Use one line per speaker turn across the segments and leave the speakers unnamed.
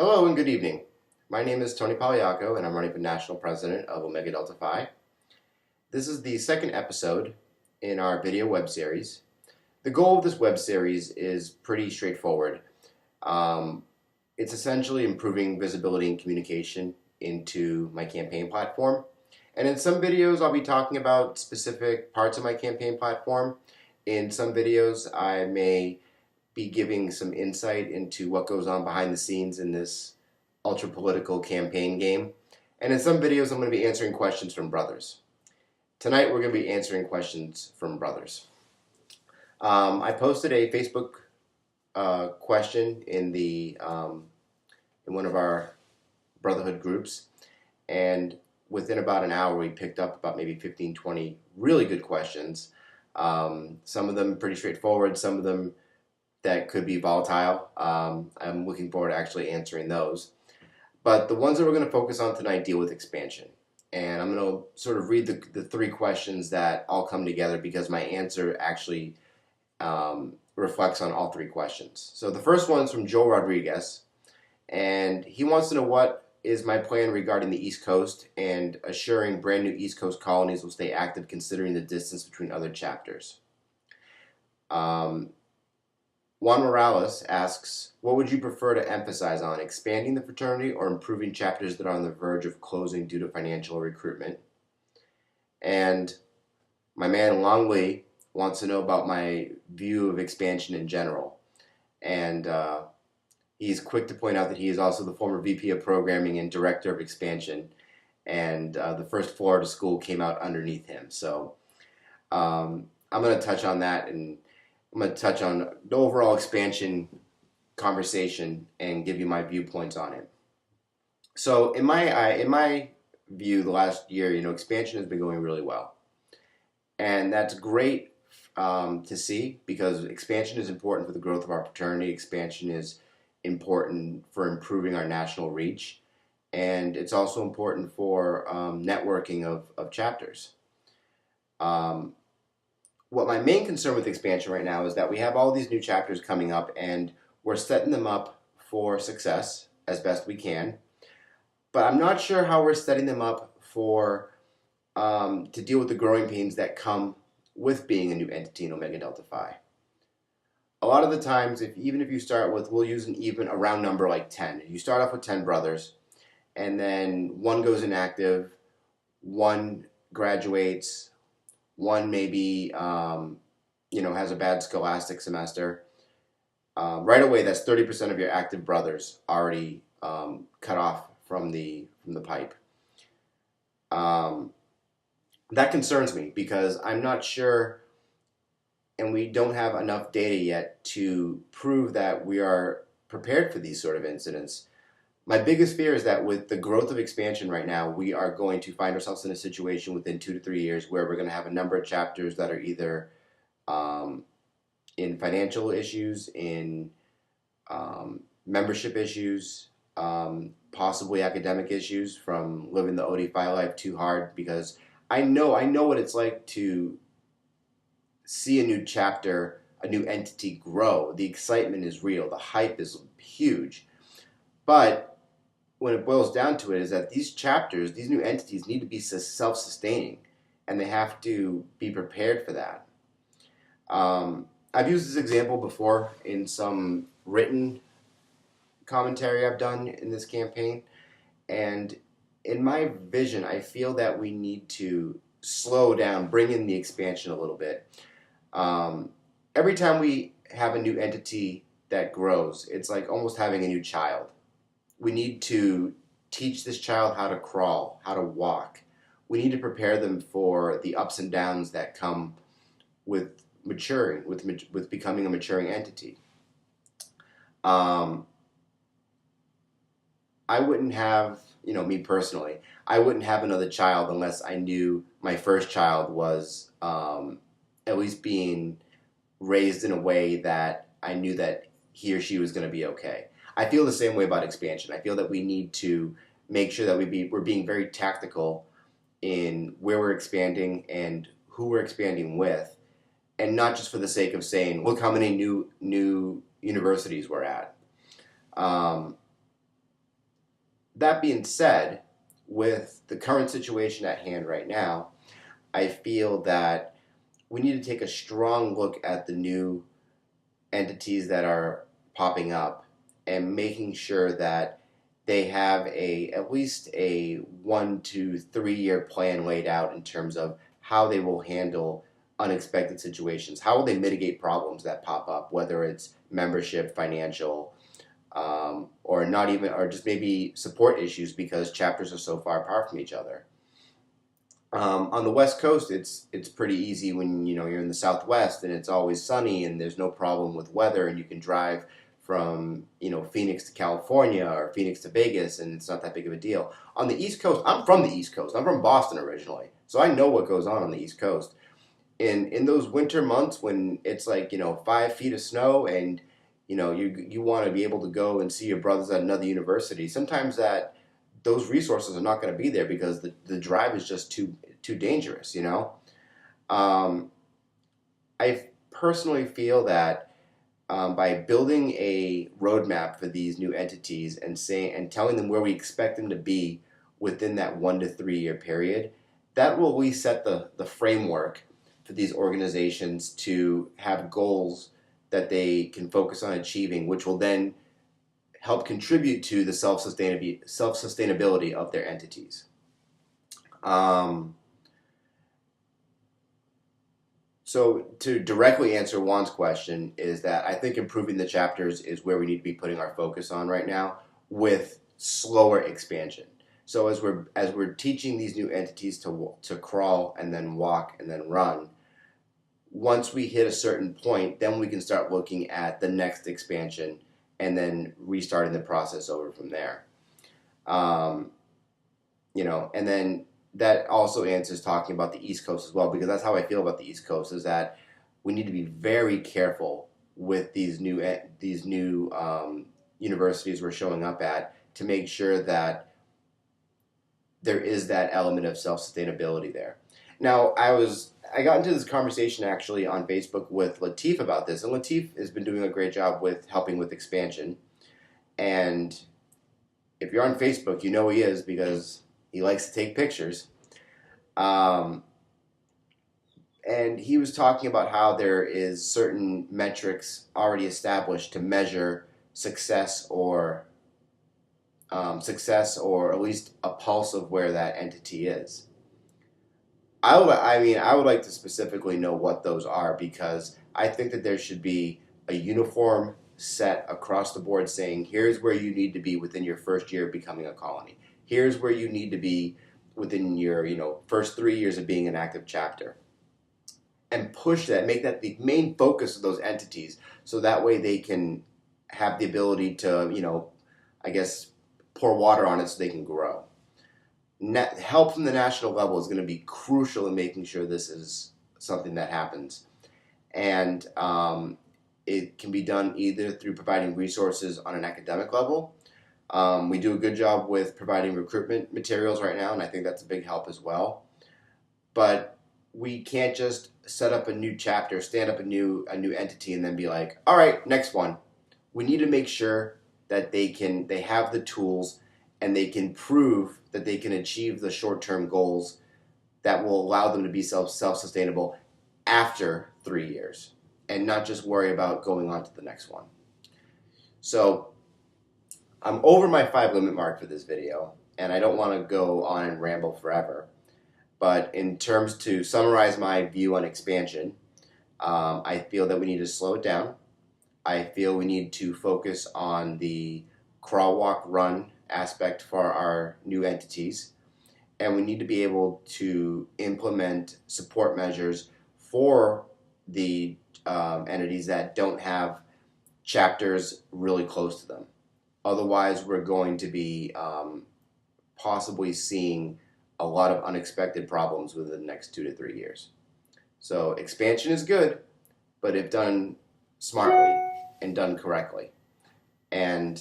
Hello and good evening. My name is Tony Pagliocco and I'm running for National President of Omega Delta Phi. This is the second episode in our video web series. The goal of this web series is pretty straightforward. It's essentially improving visibility and communication into my campaign platform. And in some videos I'll be talking about specific parts of my campaign platform. In some videos I may be giving some insight into what goes on behind the scenes in this ultra-political campaign game. And in some videos, I'm going to be answering questions from brothers. Tonight, we're going to be answering questions from brothers. I posted a Facebook question in one of our brotherhood groups, and within about an hour, we picked up about maybe 15, 20 really good questions. Some of them pretty straightforward, some of them that could be volatile. I'm looking forward to actually answering those. But the ones that we're going to focus on tonight deal with expansion. And I'm going to sort of read the three questions that all come together because my answer actually reflects on all three questions. So the first one's from Joel Rodriguez, and he wants to know what is my plan regarding the East Coast and assuring brand new East Coast colonies will stay active considering the distance between other chapters. Juan Morales asks, what would you prefer to emphasize on, expanding the fraternity or improving chapters that are on the verge of closing due to financial recruitment? And my man Long Lee wants to know about my view of expansion in general. And he's quick to point out that he is also the former VP of Programming and Director of Expansion. And the first Florida school came out underneath him. So I'm going to touch on that, and I'm going to touch on the overall expansion conversation and give you my viewpoints on it. So in my view, the last year, expansion has been going really well. And that's great to see because expansion is important for the growth of our fraternity. Expansion is important for improving our national reach. And it's also important for networking of chapters. What my main concern with expansion right now is that we have all these new chapters coming up and we're setting them up for success as best we can. But I'm not sure how we're setting them up for to deal with the growing pains that come with being a new entity in Omega Delta Phi. A lot of the times, even if you start with, we'll use a round number like 10. You start off with 10 brothers, and then one goes inactive, one graduates, one maybe has a bad scholastic semester. Right away, that's 30% of your active brothers already cut off from the pipe. That concerns me because I'm not sure, and we don't have enough data yet to prove that we are prepared for these sort of incidents. My biggest fear is that with the growth of expansion right now, we are going to find ourselves in a situation within 2 to 3 years where we're going to have a number of chapters that are either in financial issues, in membership issues, possibly academic issues from living the OD Phi life too hard, because I know what it's like to see a new chapter, a new entity grow. The excitement is real. The hype is huge. But when it boils down to it is that these chapters, these new entities need to be self-sustaining, and they have to be prepared for that. I've used this example before in some written commentary I've done in this campaign, and in my vision, I feel that we need to slow down, bring in the expansion a little bit. Every time we have a new entity that grows, it's like almost having a new child. We need to teach this child how to crawl, how to walk. We need to prepare them for the ups and downs that come with maturing, with becoming a maturing entity. I wouldn't have, me personally, I wouldn't have another child unless I knew my first child was at least being raised in a way that I knew that he or she was going to be okay. I feel the same way about expansion. I feel that we need to make sure that we're being very tactical in where we're expanding and who we're expanding with, and not just for the sake of saying, look how many new universities we're at. That being said, with the current situation at hand right now, I feel that we need to take a strong look at the new entities that are popping up and making sure that they have at least a 1 to 3 year plan laid out in terms of how they will handle unexpected situations. How will they mitigate problems that pop up, whether it's membership, financial, or not even, or just maybe support issues because chapters are so far apart from each other. On the West Coast, it's pretty easy when you're in the Southwest and it's always sunny and there's no problem with weather and you can drive from Phoenix to California or Phoenix to Vegas and it's not that big of a deal. On the East Coast, I'm from the East Coast. I'm from Boston originally, so I know what goes on the East Coast. In those winter months when it's like 5 feet of snow and you want to be able to go and see your brothers at another university, sometimes those resources are not going to be there because the drive is just too dangerous. I personally feel that by building a roadmap for these new entities and telling them where we expect them to be within that 1 to 3 year period, that will at least set the framework for these organizations to have goals that they can focus on achieving, which will then help contribute to the self-sustainability of their entities. So to directly answer Juan's question is that I think improving the chapters is where we need to be putting our focus on right now with slower expansion. So as we're teaching these new entities to crawl and then walk and then run, once we hit a certain point, then we can start looking at the next expansion and then restarting the process over from there. And then that also answers talking about the East Coast as well, because that's how I feel about the East Coast, is that we need to be very careful with these new universities we're showing up at to make sure that there is that element of self-sustainability there. Now, I got into this conversation actually on Facebook with Latif about this, and Latif has been doing a great job with helping with expansion. And if you're on Facebook, you know he is because he likes to take pictures. And he was talking about how there is certain metrics already established to measure success or at least a pulse of where that entity is. I would like to specifically know what those are, because I think that there should be a uniform set across the board saying, here's where you need to be within your first year of becoming a colony. Here's where you need to be within your first 3 years of being an active chapter. And push that, make that the main focus of those entities, so that way they can have the ability to, pour water on it so they can grow. Help from the national level is going to be crucial in making sure this is something that happens. And it can be done either through providing resources on an academic level. We do a good job with providing recruitment materials right now, and I think that's a big help as well. But we can't just set up a new chapter, stand up a new entity, and then be like, all right, next one. We need to make sure that they have the tools and they can prove that they can achieve the short-term goals that will allow them to be self-sustainable after 3 years, and not just worry about going on to the next one. So I'm over my 5 limit mark for this video, and I don't want to go on and ramble forever. But in terms to summarize my view on expansion, I feel that we need to slow it down. I feel we need to focus on the crawl, walk, run aspect for our new entities. And we need to be able to implement support measures for the entities that don't have chapters really close to them. Otherwise, we're going to be possibly seeing a lot of unexpected problems within the next 2 to 3 years. So expansion is good, but if done smartly and done correctly. And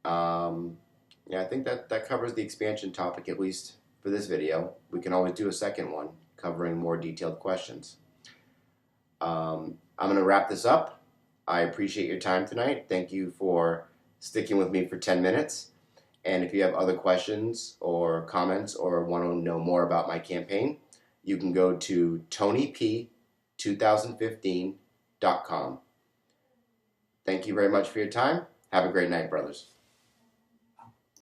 I think that covers the expansion topic, at least for this video. We can always do a second one covering more detailed questions. I'm going to wrap this up. I appreciate your time tonight. Thank you for sticking with me for 10 minutes. And if you have other questions or comments or want to know more about my campaign, you can go to tonyp2015.com. Thank you very much for your time. Have a great night, brothers.